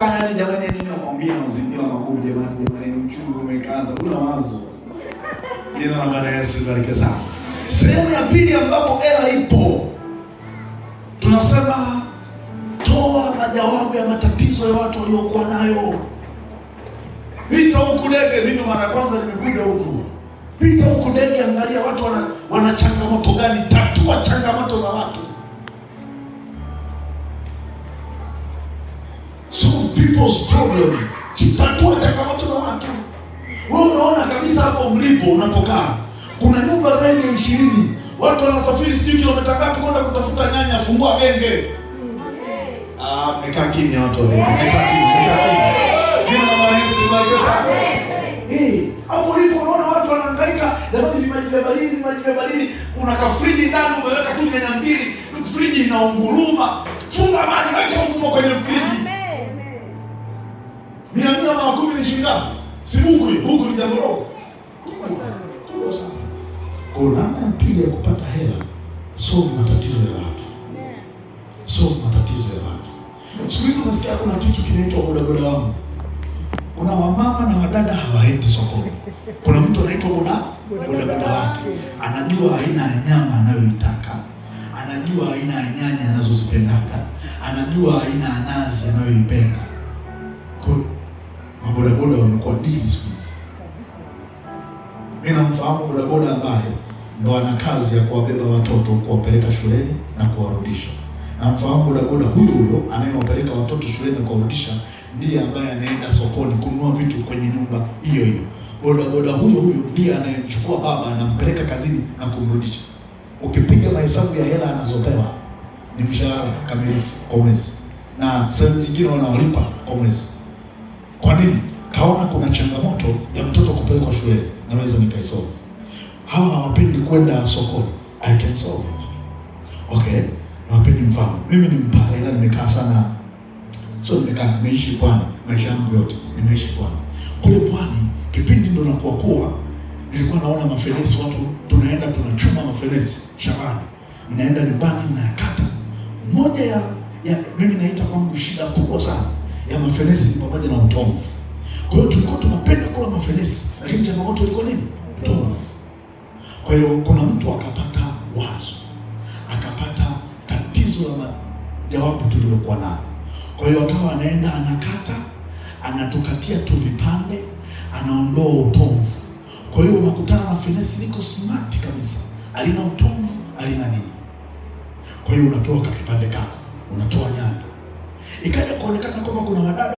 Yaani jamani, nini nakwambia, mazingira magumu jamani, uchungu umekaza, una wazo. Jina la Bwana Yesu libarikiwe sana. Sehemu ya pili ambapo hela ipo, tunasema toa majawabu ya matatizo ya watu waliokuwa nayo. Pita huku Dege, mimi mara kwanza nimekuja huku. Pita huku Dege, angalia watu wana changamoto gani, tatua changamoto za watu. Solve people's problem. Tatua changamoto za watu. Wewe unaona kabisa hapo mlipo unapokaa kuna nyumba zaidi ya 20. Watu wanasafiri sijui kilomita ngapi kwenda kutafuta nyanya, fungua genge. Mmekaa kimya watu wale. Mmekaa kimya. Jina la Bwana Yesu libarikiwe sana. Hapo ulipo unaona watu wanahangaika, jamani, vimaji vya baridi, una kafriji ndani umeweka tu nyanya mbili, friji inaunguruma. Funga maji weka huko kwenye friji. 110 ni shilingi ngapi? Si huku ni jambo dogo. Kubwa sana. Kwa namna ya pili ya kupata hela, solve matatizo ya watu. Solve matatizo ya watu. Siku hizi unasikia kuna kitu kinaitwa bodaboda wangu. Kuna wamama na wadada hawaendi sokoni. Kuna mtu anaitwa bodaboda wake. Anajua aina ya nyama anayoitaka. Anajua aina ya nyanya anazozipendaka. Anajua aina ya nazi anayoipenda. Bodaboda wamekuwa dili siku hizi. Mimi namfahamu bodaboda ambaye ndo ana kazi ya kuwabeba watoto, kuwapeleka shuleni na kuwarudisha. Namfahamu bodaboda huyo anayewapeleka watoto shuleni na kuwarudisha ndiye ambaye anaenda sokoni kununua vitu kwenye nyumba hiyo. Bodaboda huyo ndiye anayemchukua baba, anampeleka kazini na kumrudisha. Ukipiga mahesabu ya hela anazopewa ni mshahara kamilifu kwa mwezi, na sehemu nyingine wanawalipa kwa mwezi. Kwa nini? Kaona kuna changamoto ya mtoto kupelekwa shule, naweza nikaisolve. Hawa hawapendi kwenda sokoni, I can solve it. Okay, hawapendi mfano. Mimi ni Mpare, ila nimekaa sana. Nimeishi Pwani, maisha yangu yote nimeishi Pwani. Kule Pwani, kipindi ndo nakuwa nilikuwa naona mafenesi, watu tunaenda tunachuma mafenesi shambani. Mnaenda nyumbani mnayakata. Moja ya mimi naita kwangu shida kubwa sana ya mafenesi ni pamoja na utomvu. Kwa hiyo tulikuwa tunapenda kula mafenesi, lakini changamoto ilikuwa nini? Utomvu. Kwa hiyo kuna mtu akapata wazo, akapata tatizo la jawabu tulilokuwa nalo. Kwa hiyo akawa anaenda anakata, anatukatia tu vipande, anaondoa utomvu. Kwa hiyo unakutana na fenesi liko smart kabisa, alina utomvu, alina nini. Kwa hiyo unapewa kipande kako, unatoa nyanya. Ikaja kuonekana kwamba kuna wadada